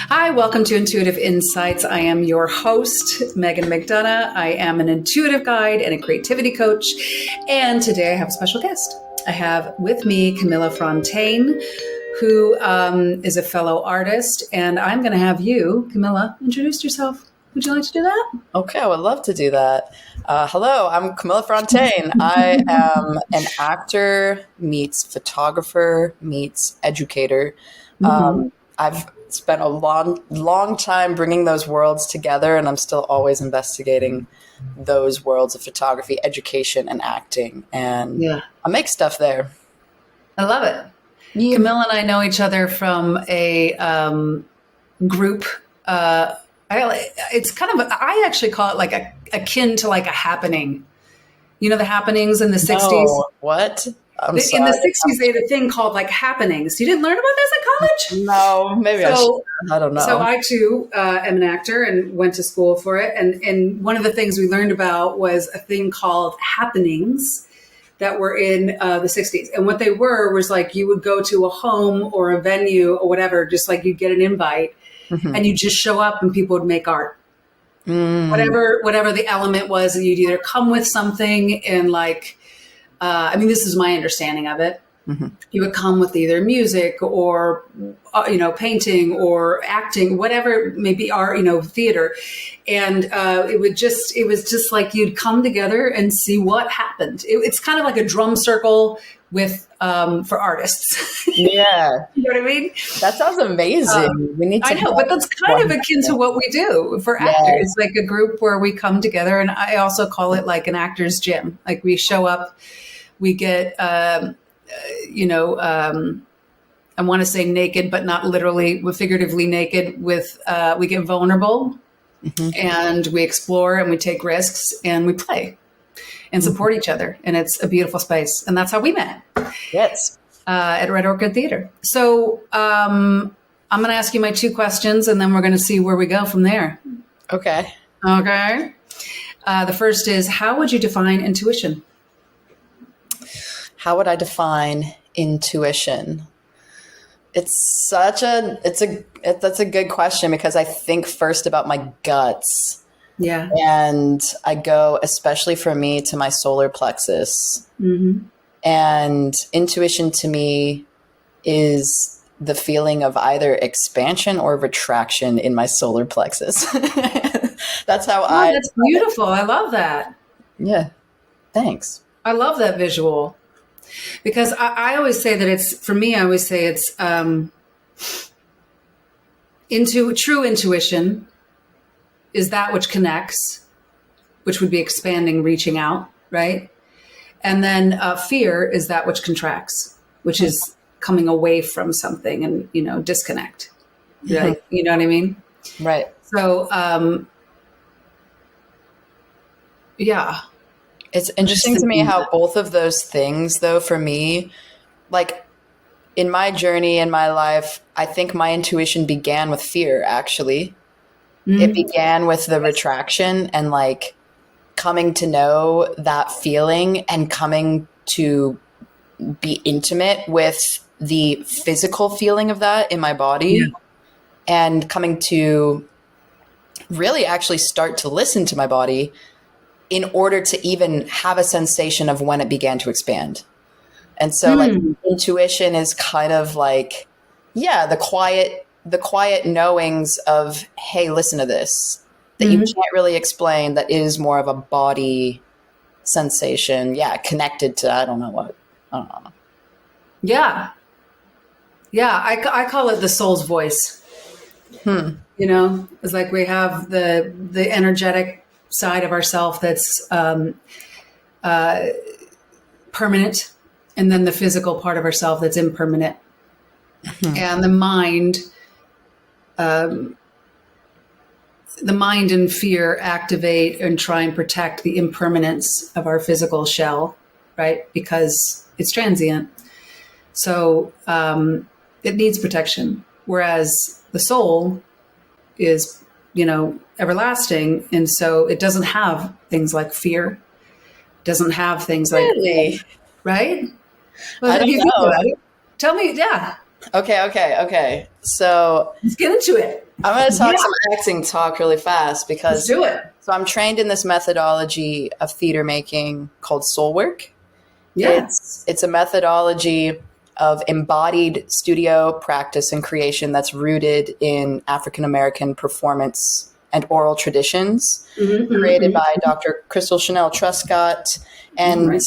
Hi, welcome to Intuitive Insights. I am your host, Meghan McDonough. I am an intuitive guide and a creativity coach. And today I have a special guest. I have with me Camilla Frontain, who is a fellow artist. And I'm going to have you, Camilla, introduce yourself. Would you like to do that? Okay, I would love to do that. Hello, I'm Camilla Frontain. I am an actor meets photographer meets educator. I've spent a long time bringing those worlds together, and I'm still always investigating those worlds of photography, education, and acting. And I make stuff there. I love it. Yeah. Camilla and I know each other from a group. It's kind of, I actually call it like akin to like a happening. You know, the happenings in the 60s? No, what? I'm sorry. In the 60s, they had a thing called like happenings. You didn't learn about this at college? No, maybe I should. I don't know. So I too am an actor and went to school for it. And one of the things we learned about was a thing called happenings that were in the 60s. And what they were was like you would go to a home or a venue or whatever, just like you'd get an invite. And you just show up and people would make art. Whatever the element was, you'd either come with something and like, this is my understanding of it. You would come with either music or, painting or acting, whatever, maybe art, theater. And it was just like you'd come together and see what happened. It's kind of like a drum circle with for artists. Yeah. You know what I mean? That sounds amazing. We need to. I know, but that's kind of akin to what we do for actors. It's like a group where we come together, and I also call it like an actor's gym. Like we show up, we get, I want to say naked, but not literally, figuratively naked. We get vulnerable, and we explore, and we take risks, and we play. And support each other. And it's a beautiful space. And that's how we met. Yes. At Red Orchid Theater. So I'm going to ask you my two questions, and then we're going to see where we go from there. Okay. The first is, how would you define intuition? How would I define intuition? That's a good question, because I think first about my guts. Yeah. And I go, especially for me, to my solar plexus. And intuition to me is the feeling of either expansion or retraction in my solar plexus. That's how That's beautiful. I love that. Yeah. Thanks. I love that visual, because I always say that it's true intuition is that which connects, which would be expanding, reaching out, right? And then fear is that which contracts, which is coming away from something and, disconnect. Right? You know what I mean? Right. So, It's interesting to me how both of those things, though, for me, like in my journey in my life, I think my intuition began with fear, actually. It began with the retraction and like coming to know that feeling and coming to be intimate with the physical feeling of that in my body, and coming to really actually start to listen to my body in order to even have a sensation of when it began to expand. And so like intuition is kind of like, the quiet knowings of, hey, listen to this, that you can't really explain, that is more of a body sensation. Yeah. Connected to, I don't know. Yeah. I call it the soul's voice. It's like we have the energetic side of ourself that's permanent, and then the physical part of ourself that's impermanent. And the mind and fear activate and try and protect the impermanence of our physical shell, right? Because it's transient. So it needs protection. Whereas the soul is, everlasting. And so it doesn't have things like fear. It doesn't have things like, right? Well, I don't know. Tell me, Okay. So let's get into it. I'm going to talk some acting talk really fast because Let's do it. So I'm trained in this methodology of theater making called soul work. Yeah. It's a methodology of embodied studio practice and creation that's rooted in African American performance and oral traditions, created by Dr. Crystal Chanel Truscott. And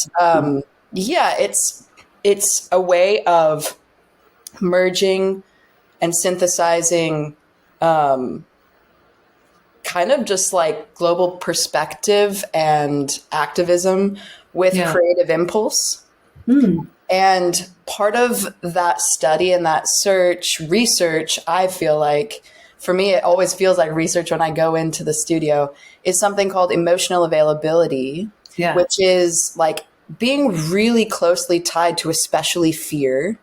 it's a way of merging and synthesizing kind of just like global perspective and activism with creative impulse. And part of that study and that research, I feel like, for me, it always feels like research when I go into the studio, is something called emotional availability, which is like being really closely tied to especially fear,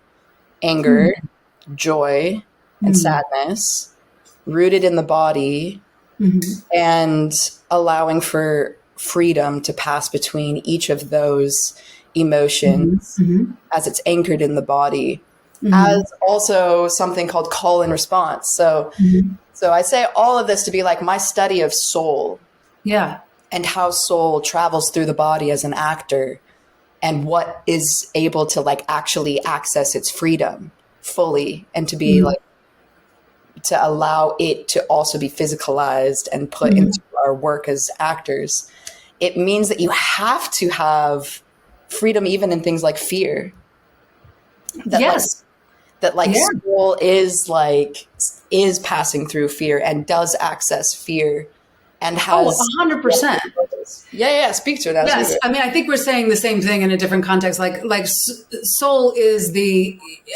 anger, joy, and sadness, rooted in the body, and allowing for freedom to pass between each of those emotions as it's anchored in the body, as also something called call and response. So I say all of this to be like my study of soul, and how soul travels through the body as an actor, and what is able to like actually access its freedom fully, and to be like, to allow it to also be physicalized and put into our work as actors. It means that you have to have freedom even in things like fear. Soul is passing through fear and does access fear and has 100%. Speak to that. Yes, I mean, I think we're saying the same thing in a different context. Like soul is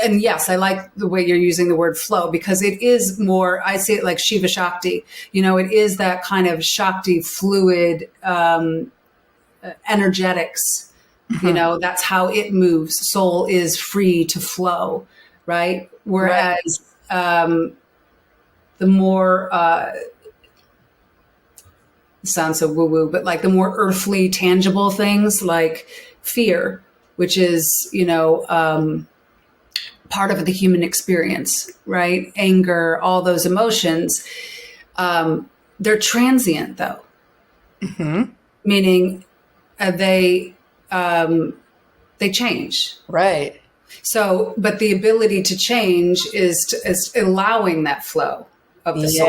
and yes, I like the way you're using the word flow, because it is more, I see it like Shiva Shakti. It is that kind of Shakti fluid energetics. That's how it moves. Soul is free to flow, right? Whereas the more sounds so woo-woo, but like the more earthly, tangible things like fear, which is, part of the human experience, right? Anger, all those emotions, they're transient though. Meaning they change. Right. So, but the ability to change is allowing that flow of the soul.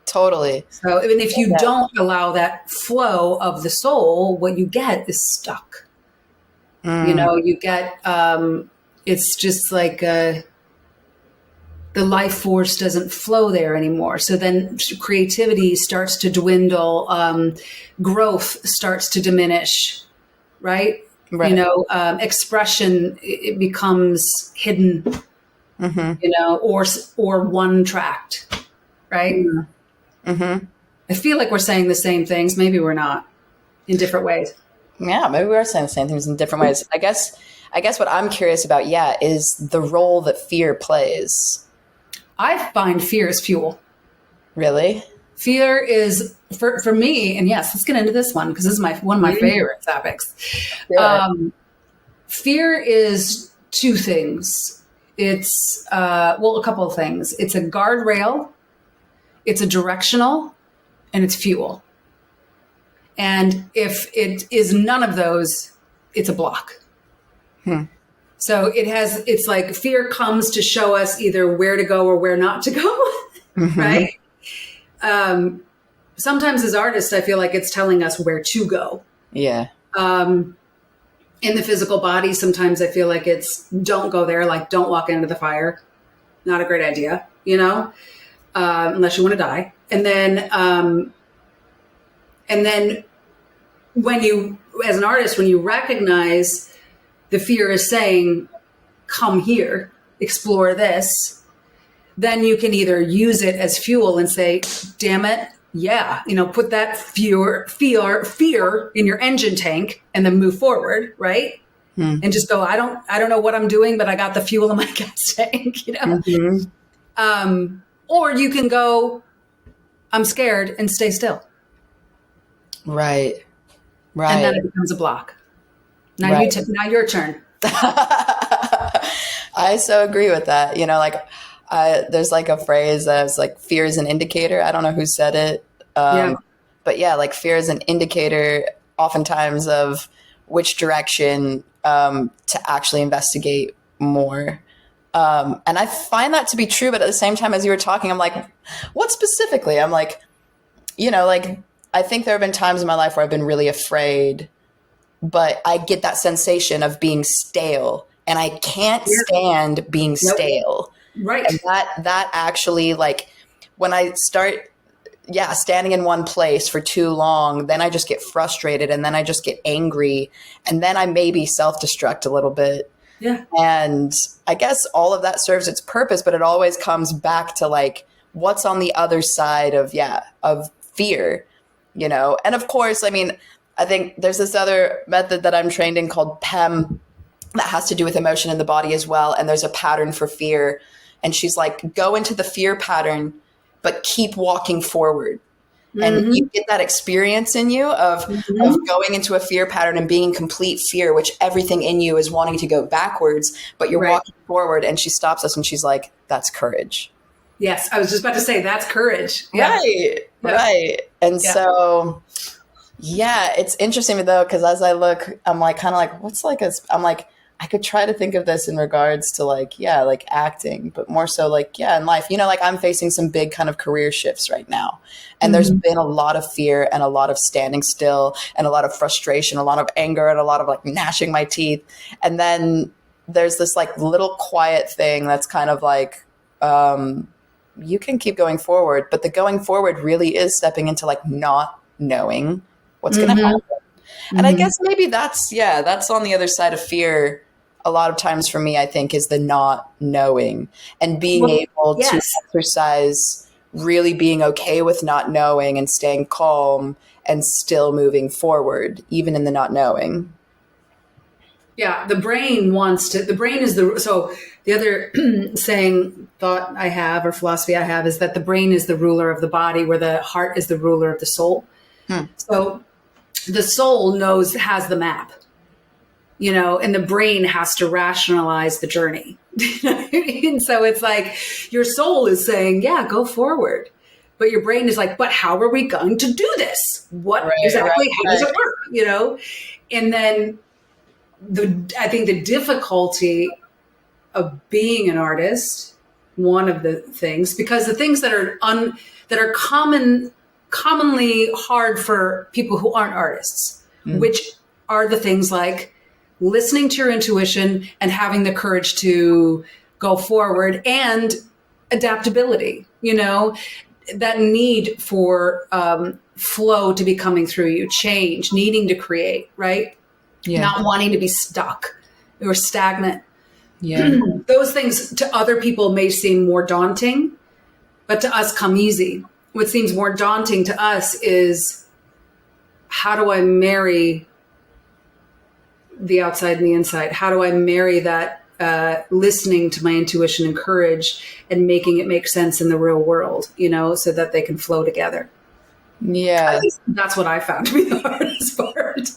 Totally. So even if you don't allow that flow of the soul, what you get is stuck. You get, it's just like the life force doesn't flow there anymore. So then creativity starts to dwindle. Growth starts to diminish, right? Expression, it becomes hidden, or one tracked, right? I feel like we're saying the same things. Maybe we're not, in different ways. Yeah, maybe we are saying the same things in different ways. I guess what I'm curious about, is the role that fear plays. I find fear is fuel. Really? Fear is, for me, and yes, let's get into this one, because this is one of my favorite topics. Fear is two things. It's, a couple of things. It's a guardrail, it's a directional, and it's fuel. And if it is none of those, it's a block. So it's like fear comes to show us either where to go or where not to go, right? Sometimes as artists, I feel like it's telling us where to go. Yeah. In the physical body, sometimes I feel like it's don't go there, like don't walk into the fire. Not a great idea, unless you want to die. And then when you, as an artist, when you recognize the fear is saying, come here, explore this, then you can either use it as fuel and say, damn it, put that fear in your engine tank and then move forward, right? And just go, I don't know what I'm doing, but I got the fuel in my gas tank, or you can go, I'm scared, and stay still. Right. And then it becomes a block. Now now your turn. I so agree with that. there's like a phrase that's like, fear is an indicator. I don't know who said it. Yeah. But yeah, like fear is an indicator oftentimes of which direction to actually investigate more. And I find that to be true. But at the same time, as you were talking, I'm like, what specifically? I'm like, like I think there have been times in my life where I've been really afraid, but I get that sensation of being stale, and I can't stand being stale. Right. And that actually, like, when I start standing in one place for too long, then I just get frustrated, and then I just get angry, and then I maybe self-destruct a little bit. Yeah. And I guess all of that serves its purpose, but it always comes back to like, what's on the other side of fear, And of course, I mean, I think there's this other method that I'm trained in called PEM that has to do with emotion in the body as well. And there's a pattern for fear. And she's like, go into the fear pattern, but keep walking forward. And you get that experience in you of going into a fear pattern and being in complete fear, which everything in you is wanting to go backwards, but you're walking forward. And she stops us and she's like, that's courage. Yes. I was just about to say, that's courage. Yeah. Right. And so, it's interesting though, because as I look, I'm like, kind of like, what's like I'm like, I could try to think of this in regards to like acting, but more so like, in life, like I'm facing some big kind of career shifts right now. And there's been a lot of fear and a lot of standing still and a lot of frustration, a lot of anger and a lot of like gnashing my teeth. And then there's this like little quiet thing that's kind of like, you can keep going forward, but the going forward really is stepping into like not knowing what's going to happen. And I guess maybe that's on the other side of fear. A lot of times for me, I think, is the not knowing and being able to exercise really being okay with not knowing and staying calm and still moving forward, even in the not knowing. Yeah, the brain is the other thought I have or philosophy I have is that the brain is the ruler of the body, where the heart is the ruler of the soul. So the soul has the map, and the brain has to rationalize the journey. And so it's like your soul is saying, go forward. But your brain is like, but how are we going to do this? How does it work? And then I think the difficulty of being an artist, one of the things, because the things that are commonly hard for people who aren't artists, which are the things like listening to your intuition and having the courage to go forward, and adaptability, that need for flow to be coming through you, change, needing to create, right? Not wanting to be stuck or stagnant. Those things to other people may seem more daunting, but to us come easy. What seems more daunting to us is, how do I marry the outside and the inside? How do I marry that listening to my intuition and courage and making it make sense in the real world, so that they can flow together? Yeah. That's what I found to be the hardest part.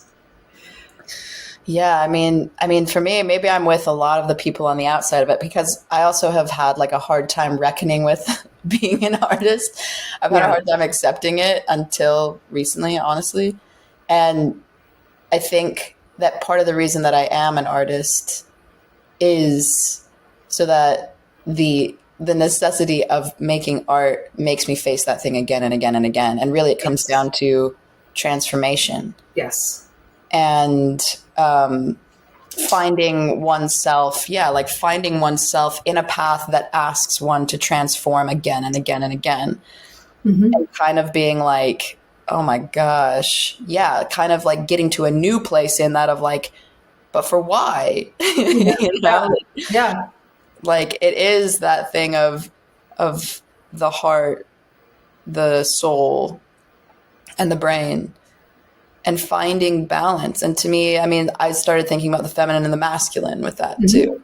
Yeah, I mean, for me, maybe I'm with a lot of the people on the outside of it, because I also have had like a hard time reckoning with being an artist. I've had a hard time accepting it until recently, honestly. And I think that part of the reason that I am an artist is so that the necessity of making art makes me face that thing again and again and again. And really it comes down to transformation. Yes. And finding oneself in a path that asks one to transform again and again and again. And kind of being like, oh my gosh, kind of like getting to a new place in that of like, but for why? Like it is that thing of the heart, the soul, and the brain, and finding balance. And to me, I mean, I started thinking about the feminine and the masculine with that too.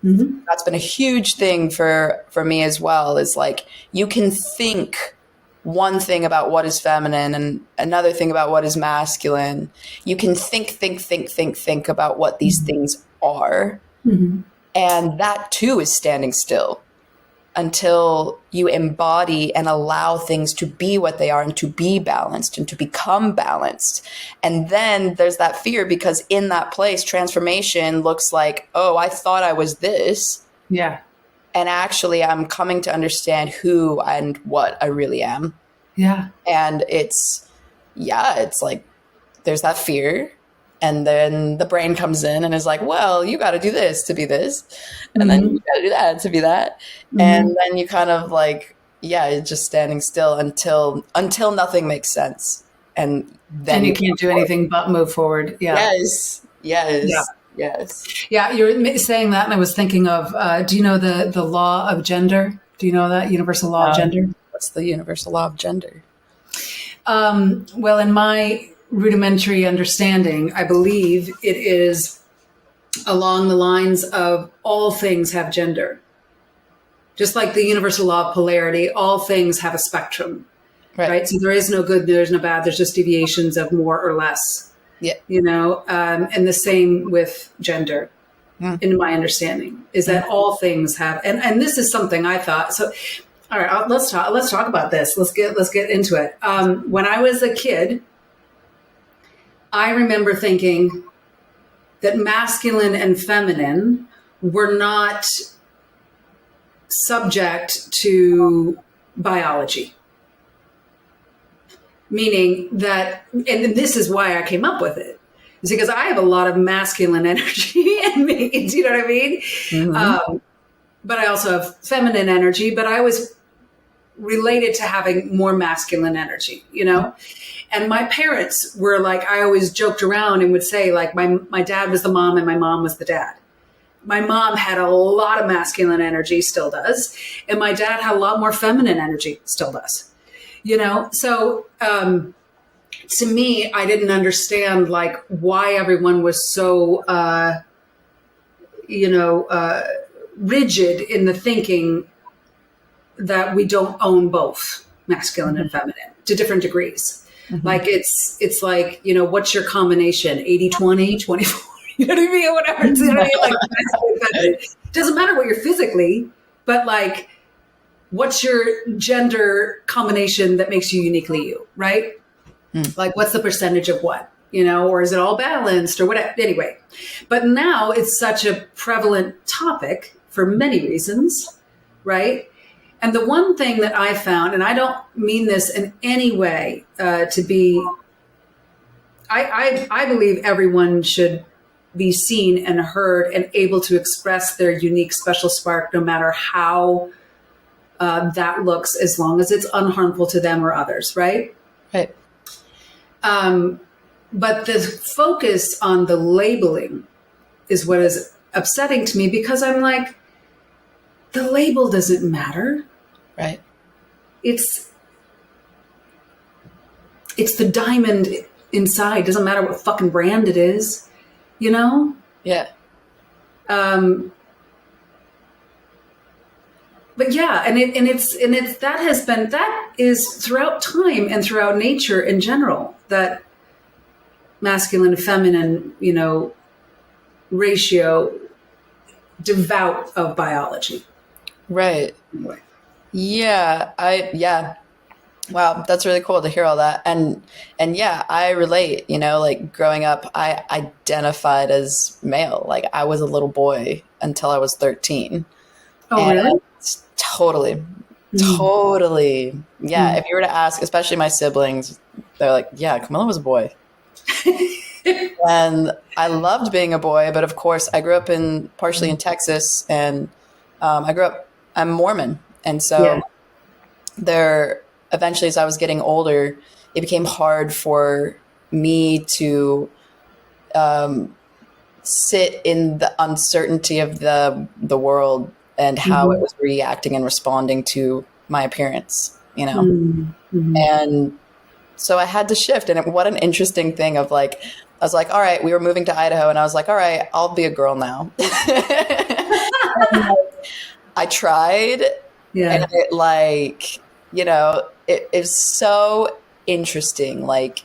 That's been a huge thing for me as well, is like, you can think one thing about what is feminine and another thing about what is masculine. You can think about what these things are. And that too is standing still. until you embody and allow things to be what they are and to be balanced and to become balanced. And then there's that fear, because in that place, transformation looks like, oh, I thought I was this. Yeah. And actually, I'm coming to understand who and what I really am. Yeah. And it's like there's that fear. And then the brain comes in and is like, well, you got to do this to be this. And then you got to do that to be that. And then you kind of like, it's just standing still until nothing makes sense. And then you can't do anything but move forward. Yeah. Yes. Yeah. You're saying that. And I was thinking of, do you know the law of gender? Do you know that universal law of gender? What's the universal law of gender? Well, in my rudimentary understanding, I believe it is along the lines of all things have gender. Just like the universal law of polarity, all things have a spectrum, right? So there is no good, there's no bad, there's just deviations of more or less. Yeah. And the same with gender, in my understanding, is that all things have, and this is something I thought, so all right, let's talk about this. Let's get into it. When I was a kid, I remember thinking that masculine and feminine were not subject to biology. Meaning that, and this is why I came up with it, is because I have a lot of masculine energy in me. Do you know what I mean? But I also have feminine energy, but I was related to having more masculine energy, And my parents were like, I always joked around and would say, like, my dad was the mom and my mom was the dad. My mom had a lot of masculine energy, still does. And my dad had a lot more feminine energy, still does. So to me, I didn't understand like why everyone was so, rigid in the thinking that we don't own both masculine and feminine to different degrees. Like it's like, what's your combination? 80-20, 24, you know what I mean? Or whatever. You know what I mean? Like, it doesn't matter what you're physically, but like, what's your gender combination that makes you uniquely you, right? Like, what's the percentage of what, or is it all balanced or whatever? Anyway, but now it's such a prevalent topic for many reasons, right? And the one thing that I found, and I don't mean this in any way to be, I believe everyone should be seen and heard and able to express their unique special spark, no matter how that looks, as long as it's unharmful to them or others, right? Right. But the focus on the labeling is what is upsetting to me, because I'm like, the label doesn't matter. Right. It's the diamond inside. Doesn't matter what fucking brand it is, Yeah. But yeah, and it's that is throughout time and throughout nature in general, that masculine and feminine, ratio, devout of biology. Right. Anyway. Yeah. Wow, that's really cool to hear all that. And yeah, I relate, like growing up, I identified as male. Like I was a little boy until I was 13. Oh, really? Totally. Yeah. If you were to ask, especially my siblings, they're like, yeah, Camilla was a boy. And I loved being a boy, but of course I grew up partially in Texas, and I'm Mormon. And so eventually, as I was getting older, it became hard for me to sit in the uncertainty of the world and how it was reacting and responding to my appearance, And so I had to shift. And what an interesting thing of like, I was like, all right, we were moving to Idaho, and I was like, all right, I'll be a girl now. I tried. Yeah. And it like, it is so interesting, like,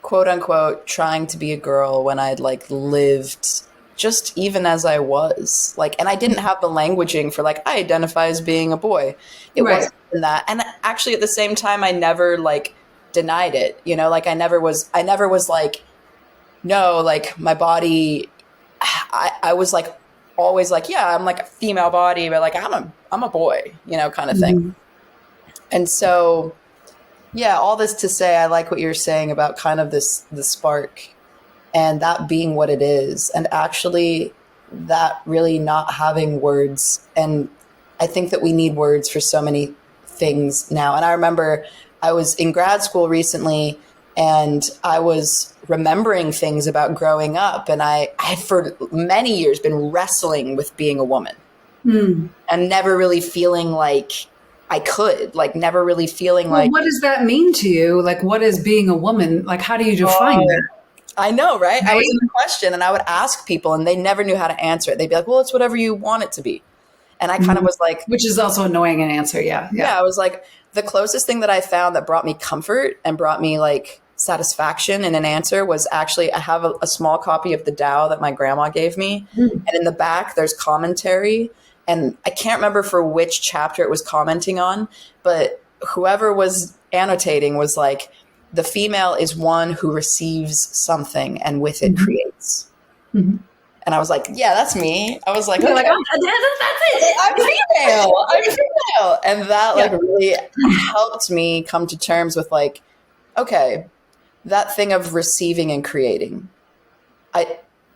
quote unquote, trying to be a girl when I'd like lived just even as I was, like, and I didn't have the languaging for like, I identify as being a boy. It wasn't that. And actually at the same time, I never like denied it, you know, like I never was like, no, like my body, I was like, always like, yeah, I'm like a female body, but like, I'm a boy, you know, kind of thing. And so, yeah, all this to say, I like what you're saying about kind of the spark and that being what it is. And actually that really not having words. And I think that we need words for so many things now. And I remember I was in grad school recently and I was remembering things about growing up. And I had for many years been wrestling with being a woman and never really feeling like I could, like never really feeling like. What does that mean to you? Like, what is being a woman? Like, how do you define that? I know, right? I was in the question and I would ask people and they never knew how to answer it. They'd be like, well, it's whatever you want it to be. And I kind of was like. Which is also annoying an answer, yeah. Yeah, I was like, the closest thing that I found that brought me comfort and brought me like satisfaction in an answer was actually, I have a small copy of the Tao that my grandma gave me. And in the back, there's commentary. And I can't remember for which chapter it was commenting on, but whoever was annotating was like, the female is one who receives something and with it creates. And I was like, yeah, that's me. I was like, okay, like, that's it. I'm female. And that like really helped me come to terms with like, okay, that thing of receiving and creating.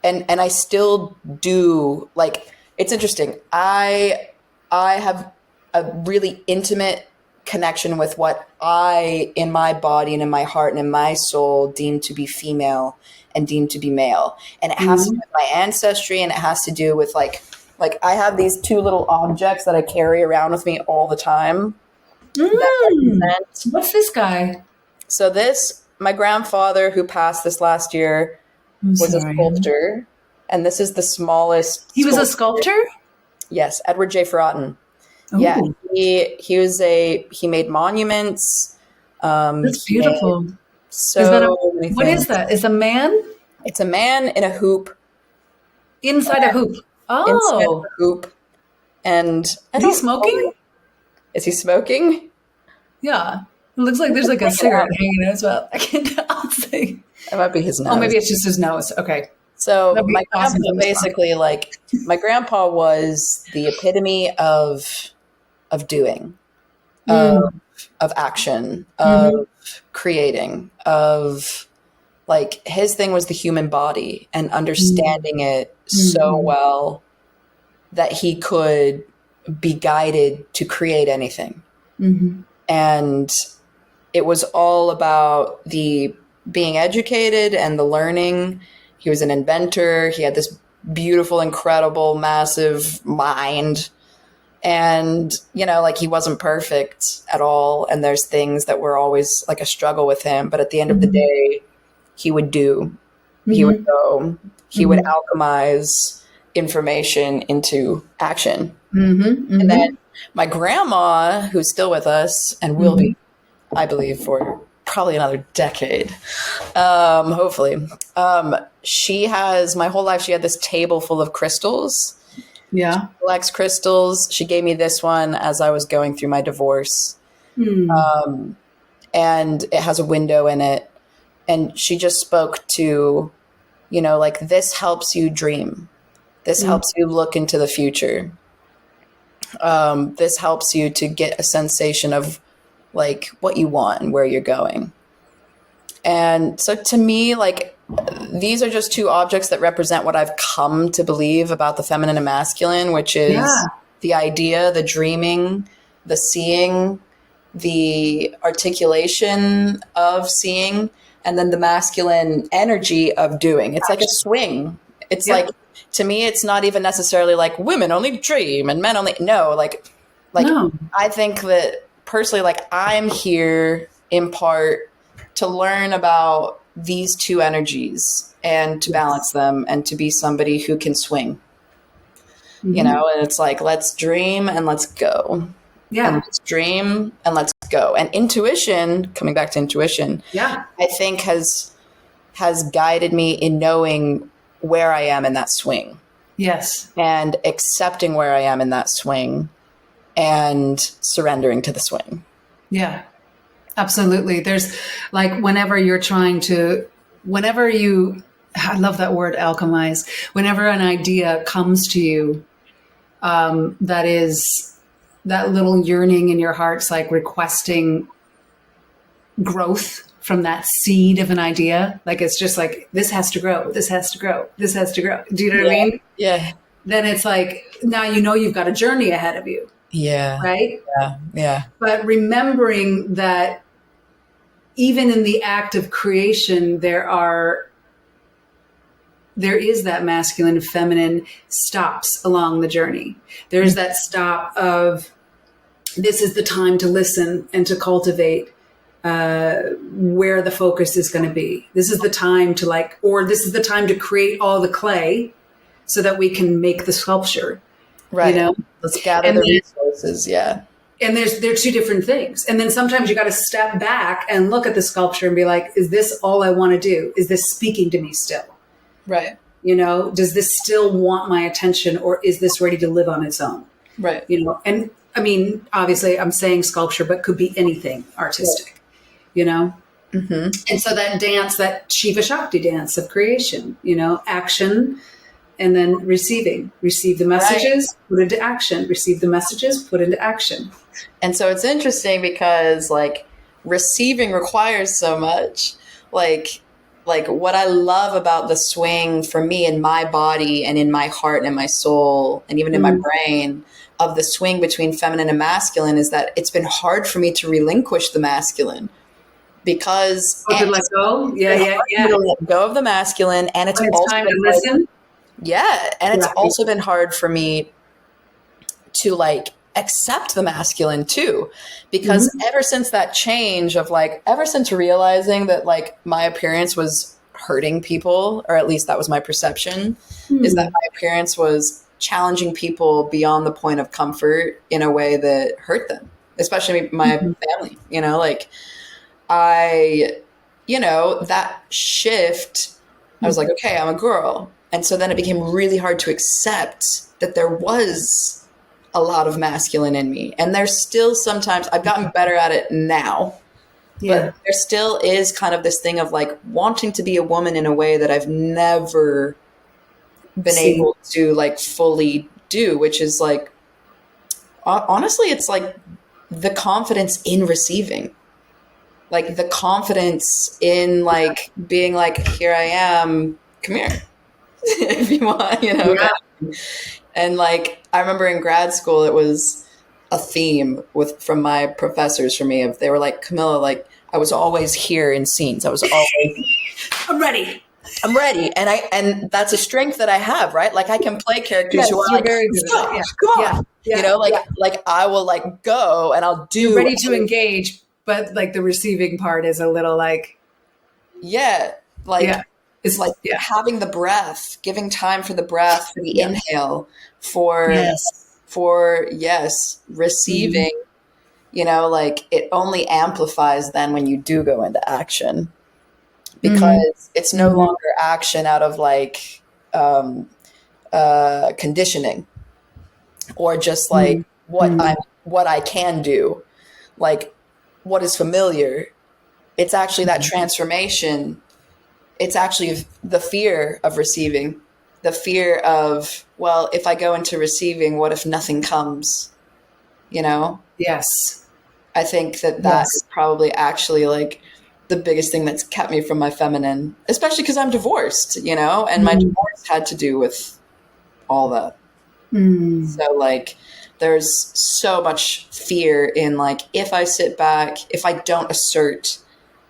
And I still do, like, it's interesting. I have a really intimate connection with what I, in my body and in my heart and in my soul, deem to be female and deem to be male. And it has to do with my ancestry, and it has to do with like I have these two little objects that I carry around with me all the time. What's this guy? So my grandfather, who passed this last year, was a sculptor. And this is the smallest. He was a sculptor? Yes, Edward J. Frontain. Ooh. Yeah, he made monuments. That's beautiful. What is that? Is a man? It's a man in a hoop. Inside a hoop. Oh. Inside a hoop. And is he smoking? Is he smoking? Yeah. It looks like there's like a cigarette hanging out as well. I can't tell. It might be his nose. Oh, maybe it's just his nose. Okay. So my grandpa basically, like, my grandpa was the epitome of doing, of action, of creating, of like, his thing was the human body and understanding it so well that he could be guided to create anything. And it was all about the being educated and the learning. He was an inventor. He had this beautiful, incredible, massive mind. And, you know, like, he wasn't perfect at all. And there's things that were always like a struggle with him. But at the end of the day, he would do. He would go. He would alchemize information into action. And then my grandma, who's still with us and will be, I believe, for probably another decade, hopefully. My whole life, she had this table full of crystals. Yeah. She collects crystals. She gave me this one as I was going through my divorce. And it has a window in it. And she just spoke to, you know, like, this helps you dream. This helps you look into the future. This helps you to get a sensation of like what you want and where you're going. And so to me, like, these are just two objects that represent what I've come to believe about the feminine and masculine, which is the idea, the dreaming, the seeing, the articulation of seeing, and then the masculine energy of doing. It's like a swing. It's like, to me, it's not even necessarily like women only dream and men only. No, no. I think that personally, like, I'm here in part to learn about these two energies and to balance them and to be somebody who can swing, you know, and it's like, let's dream and let's go. Yeah. And let's dream and let's go. And intuition, coming back to intuition, I think has guided me in knowing where I am in that swing. Yes. And accepting where I am in that swing and surrendering to the swing. Yeah, absolutely. There's like, whenever you, I love that word, alchemize, whenever an idea comes to you, that is that little yearning in your heart's like requesting growth from that seed of an idea. Like, it's just like, this has to grow. This has to grow. This has to grow. Do you know what I mean? Yeah. Then it's like, now you know you've got a journey ahead of you. Yeah. Right? Yeah. Yeah. But remembering that even in the act of creation, there is that masculine and feminine stops along the journey. There's that stop of, this is the time to listen and to cultivate where the focus is going to be. This is the time to this is the time to create all the clay so that we can make the sculpture. Right. You know? Let's gather the resources. Yeah. And they're two different things. And then sometimes you got to step back and look at the sculpture and be like, is this all I want to do? Is this speaking to me still? Right. You know, does this still want my attention, or is this ready to live on its own? Right. You know, and I mean, obviously I'm saying sculpture, but could be anything artistic, right. You know? Mm-hmm. And so that dance, that Shiva Shakti dance of creation, you know, action and then receiving. Receive the messages, right. Put into action. Receive the messages, put into action. And so it's interesting because like receiving requires so much. Like what I love about the swing for me in my body and in my heart and in my soul and even in my brain of the swing between feminine and masculine is that it's been hard for me to relinquish the masculine because to let go. Yeah. To let go of the masculine, and it's also time to listen. Yeah, and it's also been hard for me to like accept the masculine too, because ever since that change of like, ever since realizing that like my appearance was hurting people, or at least that was my perception, is that my appearance was challenging people beyond the point of comfort in a way that hurt them, especially my family, you know, like that shift, I was like, okay, I'm a girl. And so then it became really hard to accept that there was a lot of masculine in me. And there's still sometimes, I've gotten better at it now, but there still is kind of this thing of like wanting to be a woman in a way that I've never been able to like fully do, which is like, honestly, it's like the confidence in receiving, like the confidence in like being like, here I am, come here. If you want, you know. Yeah. And like I remember in grad school it was a theme from my professors for me, if they were like, Camilla, like I was always here in scenes. I was always I'm ready. And that's a strength that I have, right? Like I can play characters who are like, very good at it. Come on. You know, like I will like go and I'll do. You're ready to engage, but like the receiving part is a little like It's like having the breath, giving time for the breath, for the inhale, for receiving, you know, like it only amplifies then when you do go into action, because it's no longer action out of like conditioning or just like what I can do, like what is familiar. It's actually that transformation. It's actually the fear of receiving, the fear of, well, if I go into receiving, what if nothing comes? You know? Yes. I think that is probably actually like the biggest thing that's kept me from my feminine, especially because I'm divorced, you know, and my divorce had to do with all that. So like, there's so much fear in like, if I sit back, if I don't assert,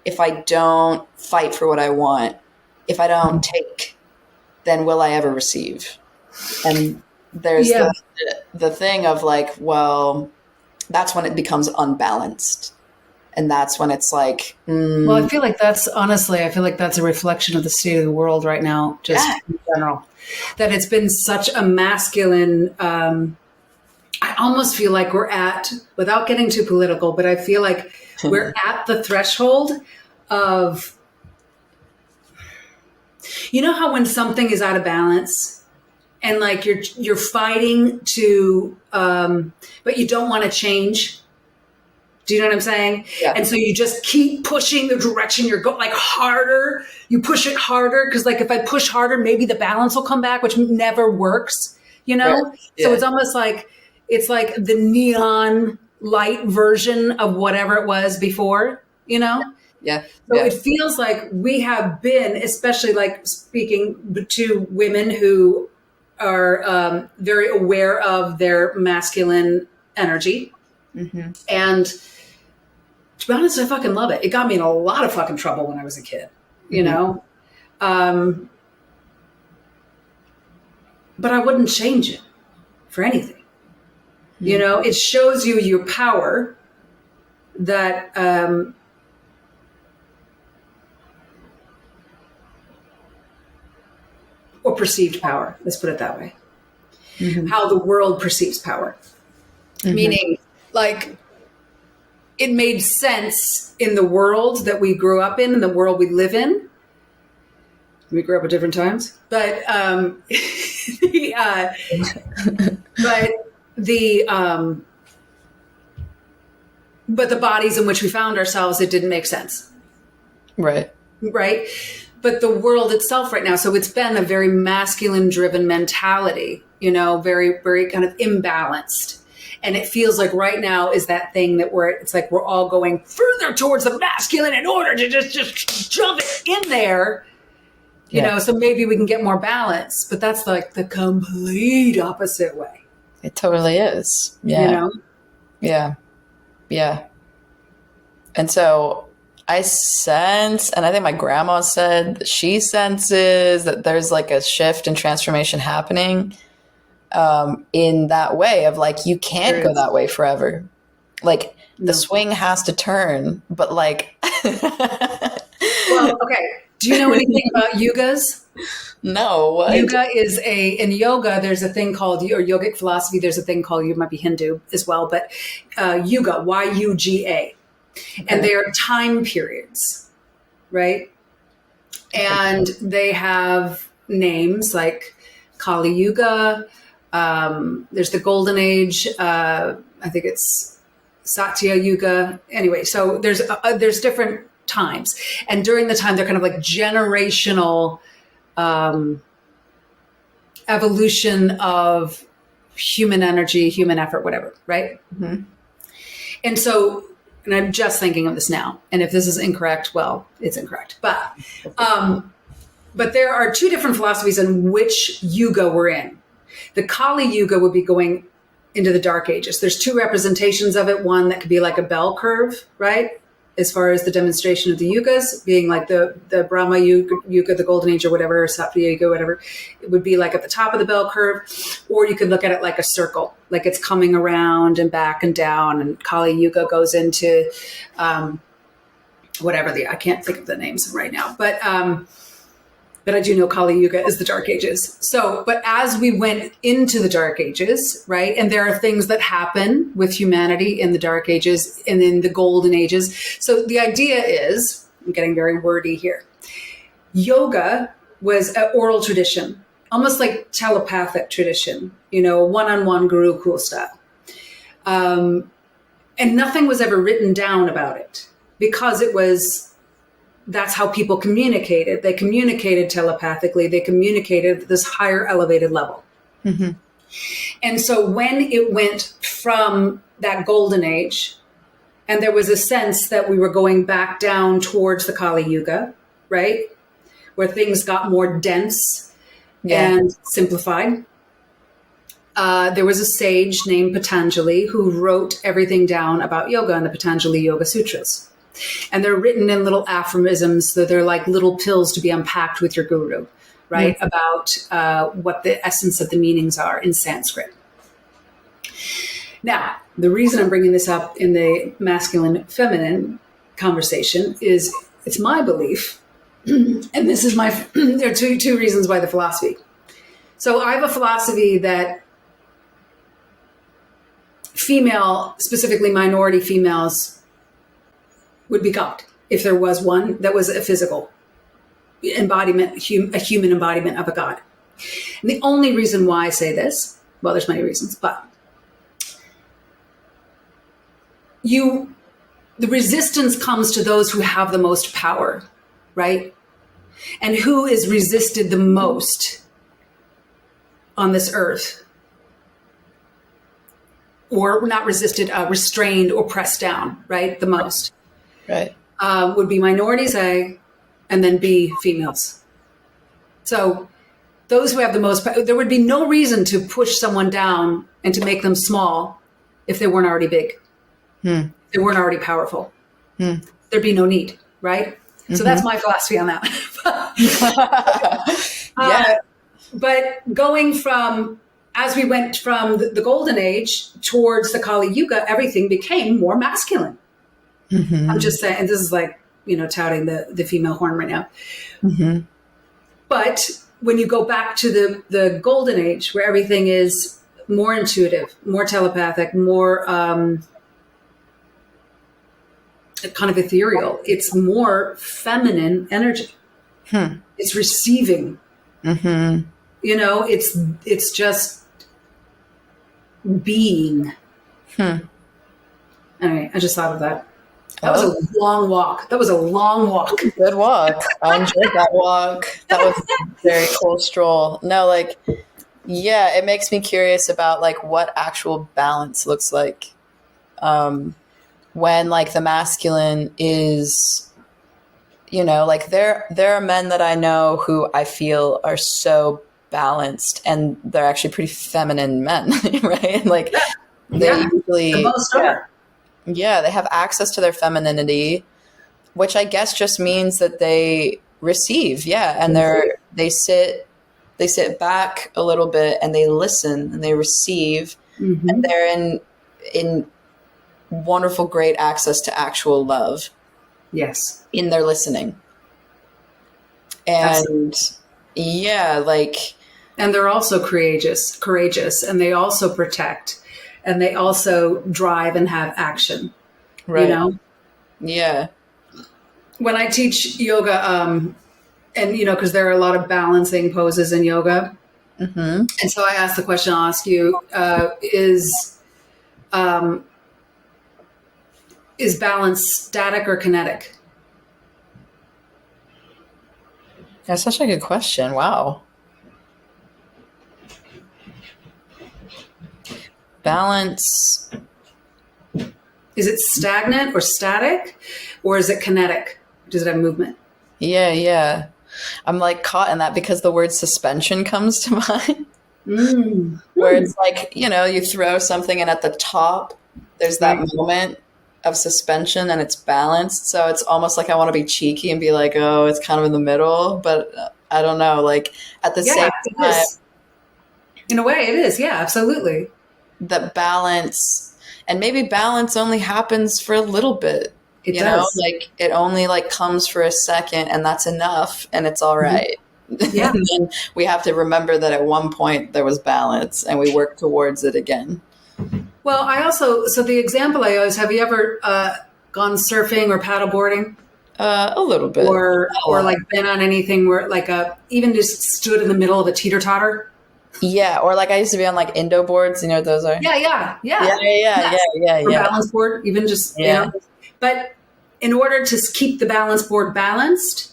if I don't fight for what I want, if I don't take, then will I ever receive? And there's the thing of like, well, that's when it becomes unbalanced. And that's when it's like, well, I feel like that's a reflection of the state of the world right now, just in general, that it's been such a masculine, I almost feel like we're at, without getting too political, but I feel like we're at the threshold of You know how when something is out of balance and like you're fighting to, but you don't want to change. Do you know what I'm saying? Yeah. And so you just keep pushing the direction you're going, like harder. You push it harder because, like, if I push harder, maybe the balance will come back, which never works. You know. Right. Yeah. So it's almost like it's like the neon light version of whatever it was before. You know. Yeah. So it feels like we have been, especially like speaking to women who are very aware of their masculine energy, and. To be honest, I fucking love it. It got me in a lot of fucking trouble when I was a kid, you know? But I wouldn't change it for anything. You know, it shows you your power that, or perceived power, let's put it that way. How the world perceives power. Meaning, like, it made sense in the world that we grew up in the world we live in. We grew up at different times, but but the bodies in which we found ourselves, it didn't make sense. Right. Right. But the world itself right now, so it's been a very masculine driven mentality, you know, very, very kind of imbalanced. And it feels like right now is that thing that it's like we're all going further towards the masculine in order to just jump it in there, you know, so maybe we can get more balance. But that's like the complete opposite way. It totally is. Yeah. You know? Yeah. Yeah. And so I sense, and I think my grandma said that she senses that there's like a shift and transformation happening. In that way of like, you can't go that way forever. Like the swing has to turn, but like, well, okay. Do you know anything about yugas? No. What? Yuga is in yoga, there's a thing called, or yogic philosophy, there's a thing called, you might be Hindu as well, but yuga, Y-U-G-A. Okay. And they are time periods, right? And they have names like Kali Yuga. There's the Golden Age. I think it's Satya Yuga. Anyway, so there's different times, and during the time they're kind of like generational evolution of human energy, human effort, whatever, right? And so, and I'm just thinking of this now, and if this is incorrect, well, it's incorrect. But there are two different philosophies in which yuga we're in. The Kali Yuga would be going into the Dark Ages. There's two representations of it. One that could be like a bell curve, right? As far as the demonstration of the yugas, being like the Brahma Yuga, the Golden Age or whatever, or Satya Yuga, whatever. It would be like at the top of the bell curve. Or you could look at it like a circle, like it's coming around and back and down. And Kali Yuga goes into whatever I can't think of the names right now. But I do know Kali Yuga is the Dark Ages. So, but as we went into the Dark Ages, right, and there are things that happen with humanity in the Dark Ages and in the Golden Ages. So the idea is, I'm getting very wordy here, yoga was an oral tradition, almost like telepathic tradition, you know, one-on-one guru cool style. And nothing was ever written down about it because that's how people communicated. They communicated telepathically. They communicated at this higher elevated level. And so when it went from that golden age, and there was a sense that we were going back down towards the Kali Yuga, right? Where things got more dense and simplified. There was a sage named Patanjali who wrote everything down about yoga in the Patanjali Yoga Sutras. And they're written in little aphorisms, so they're like little pills to be unpacked with your guru, right? About what the essence of the meanings are in Sanskrit. Now, the reason I'm bringing this up in the masculine-feminine conversation is it's my belief, and this is there are two reasons why the philosophy. So I have a philosophy that female, specifically minority females, would be God if there was one that was a physical. embodiment, a human embodiment of a God. And the only reason why I say this, well, there's many reasons, but the resistance comes to those who have the most power, right? And who is resisted the most on this earth? Or not resisted, restrained or pressed down, right? The most. Right. Would be minorities, A, and then B, females. So those who have the most, there would be no reason to push someone down and to make them small if they weren't already big. If they weren't already powerful. There'd be no need, right? So that's my philosophy on that. But going from, as we went from the golden age towards the Kali Yuga, everything became more masculine. I'm just saying, and this is like, touting the female horn right now. But when you go back to the golden age, where everything is more intuitive, more telepathic, more kind of ethereal, it's more feminine energy. It's receiving. It's just being. Anyway, I just thought of that. That was a long walk. Good walk. I enjoyed that walk. That was a very cool stroll. No, it makes me curious about what actual balance looks like. When the masculine is, there are men that I know who I feel are so balanced, and they're actually pretty feminine men, right? They usually, the most are. Yeah, they have access to their femininity, which I guess just means that they receive. Yeah, and they sit back a little bit and they listen and they receive, and they're in wonderful, great access to actual love. Yes, in their listening, and and they're also courageous, and they also protect. And they also drive and have action, right? Yeah. When I teach yoga, and because there are a lot of balancing poses in yoga, and so I ask the question. I'll ask you: is balance static or kinetic? That's such a good question. Wow. Balance. Is it stagnant or static, or is it kinetic? Does it have movement? Yeah. I'm caught in that because the word suspension comes to mind. Where it's you throw something and at the top, there's that moment of suspension and it's balanced. So it's almost like I want to be cheeky and be oh, it's kind of in the middle, but I don't know. At the same time. In a way it is. Yeah, absolutely. That balance, and maybe balance only happens for a little bit. It does. It only comes for a second, and that's enough, and it's all right. Yeah. And then we have to remember that at one point there was balance, and we work towards it again. Well, so the example I always have you ever gone surfing or paddleboarding? A little bit, or been on anything where even just stood in the middle of a teeter-totter. Yeah, or I used to be on Indo boards, what those are? Yeah. Or balance board, even just, But in order to keep the balance board balanced,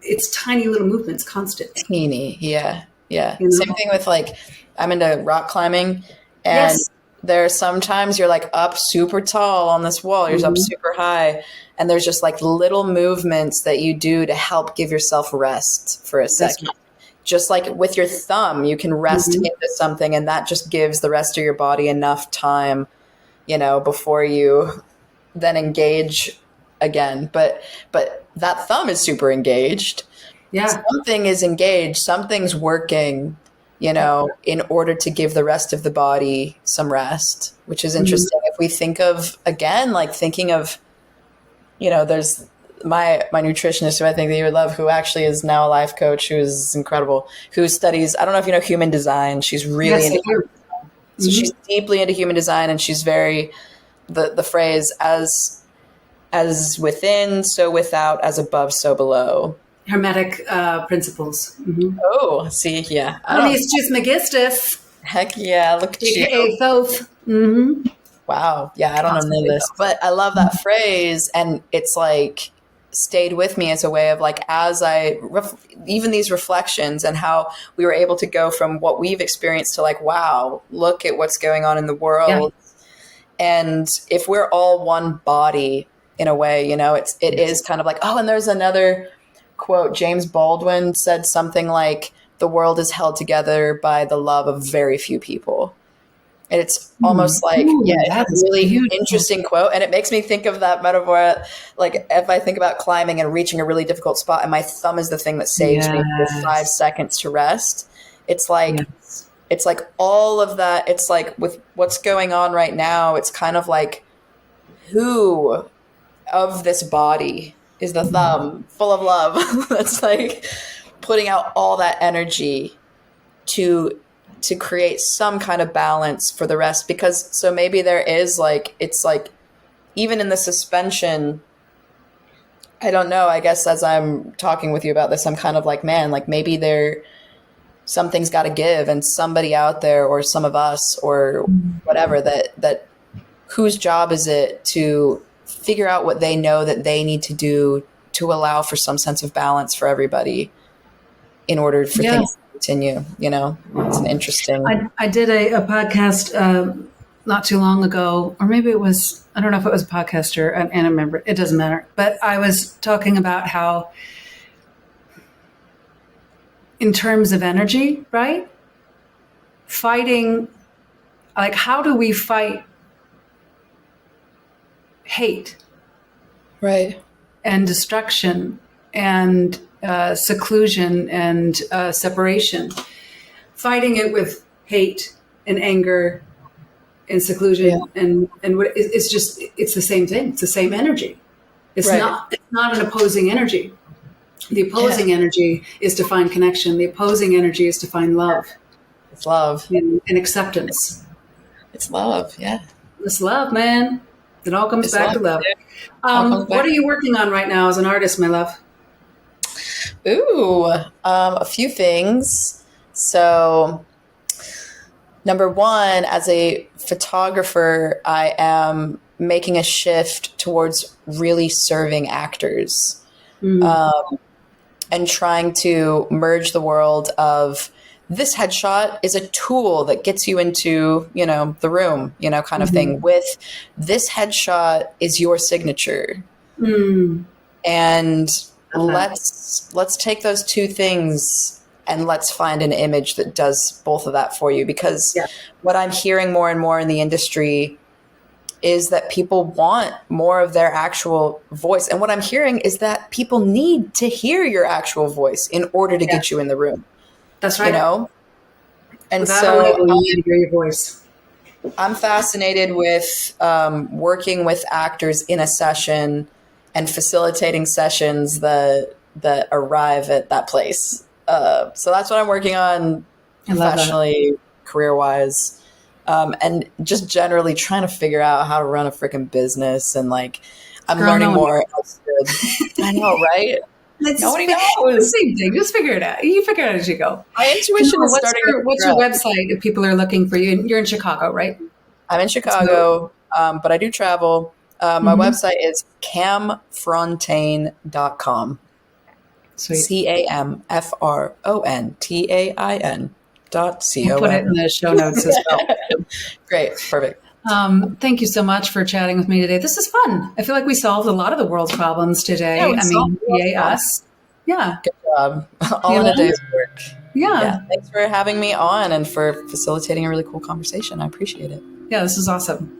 it's tiny little movements, constant. Teeny, yeah. Same thing with I'm into rock climbing, and there are sometimes you're up super tall on this wall, you're up super high, and there's just little movements that you do to help give yourself rest for a second. Just with your thumb, you can rest into something, and that just gives the rest of your body enough time, before you then engage again. But that thumb is super engaged. Yeah. Something is engaged. Something's working, in order to give the rest of the body some rest, which is interesting. If we think of, again, thinking of, there's my nutritionist who I think that you would love, who actually is now a life coach, who is incredible, who studies, I don't know if you know human design. She's really into human design. So she's deeply into human design, and she's very, the phrase, as as within, so without, as above, so below. Hermetic principles. Mm-hmm. Oh, see, yeah. Megistus. Heck yeah, look at you. AKA Thoth. Mm-hmm. Wow. Yeah, I don't know this, but I love that phrase. And it's like stayed with me as a way of like, as even these reflections and how we were able to go from what we've experienced to like, wow, look at what's going on in the world. Yeah. And if we're all one body in a way, it is kind of like, oh, and there's another quote. James Baldwin said something like, the world is held together by the love of very few people. And it's almost like, it's a really interesting quote. And it makes me think of that metaphor. Like if I think about climbing and reaching a really difficult spot and my thumb is the thing that saves me for 5 seconds to rest. It's like, it's like all of that. It's like with what's going on right now, it's kind of like who of this body is the thumb full of love. That's like putting out all that energy to create some kind of balance for the rest. Because so maybe there is like, it's like, even in the suspension, I don't know, I guess as I'm talking with you about this, I'm kind of like, man, like maybe something's got to give, and somebody out there or some of us or whatever that whose job is it to figure out what they know that they need to do to allow for some sense of balance for everybody in order for things to continue. It's an interesting. I did a podcast not too long ago, or maybe it was, I don't know if it was a podcast or an animated member. It doesn't matter. But I was talking about how, in terms of energy, right? Fighting, like, how do we fight hate? Right. And destruction and seclusion and separation. Fighting it with hate and anger and seclusion and what it's just, it's the same thing. It's the same energy. It's not an opposing energy. The opposing energy is to find connection. The opposing energy is to find love. It's love. And acceptance. It's love, yeah. It's love, man. It all comes back to love. What are you working on right now as an artist, my love? Ooh, a few things. So, number one, as a photographer, I am making a shift towards really serving actors. And trying to merge the world of this headshot is a tool that gets you into, the room, kind of thing, with this headshot is your signature. And let's take those two things and let's find an image that does both of that for you. Because what I'm hearing more and more in the industry is that people want more of their actual voice. And what I'm hearing is that people need to hear your actual voice in order to get you in the room. That's right. And without so you need to hear your voice. I'm fascinated with working with actors in a session and facilitating sessions that arrive at that place. So that's what I'm working on professionally, career-wise. And just generally trying to figure out how to run a freaking business. And like, I'm learning more. I know, right? Nobody knows. Same thing. Just figure it out. You figure it out as you go. My intuition is starting. What's your website if people are looking for you? You're in Chicago, right? I'm in Chicago, but I do travel. My website is camfrontain.com. Sweet. CAMFRONTAIN.com. We'll put it in the show notes as well. Great. Perfect. Thank you so much for chatting with me today. This is fun. I feel like we solved a lot of the world's problems today. Yay, us. Yeah. Good job. All in a day's work. Yeah. Thanks for having me on and for facilitating a really cool conversation. I appreciate it. Yeah, this is awesome.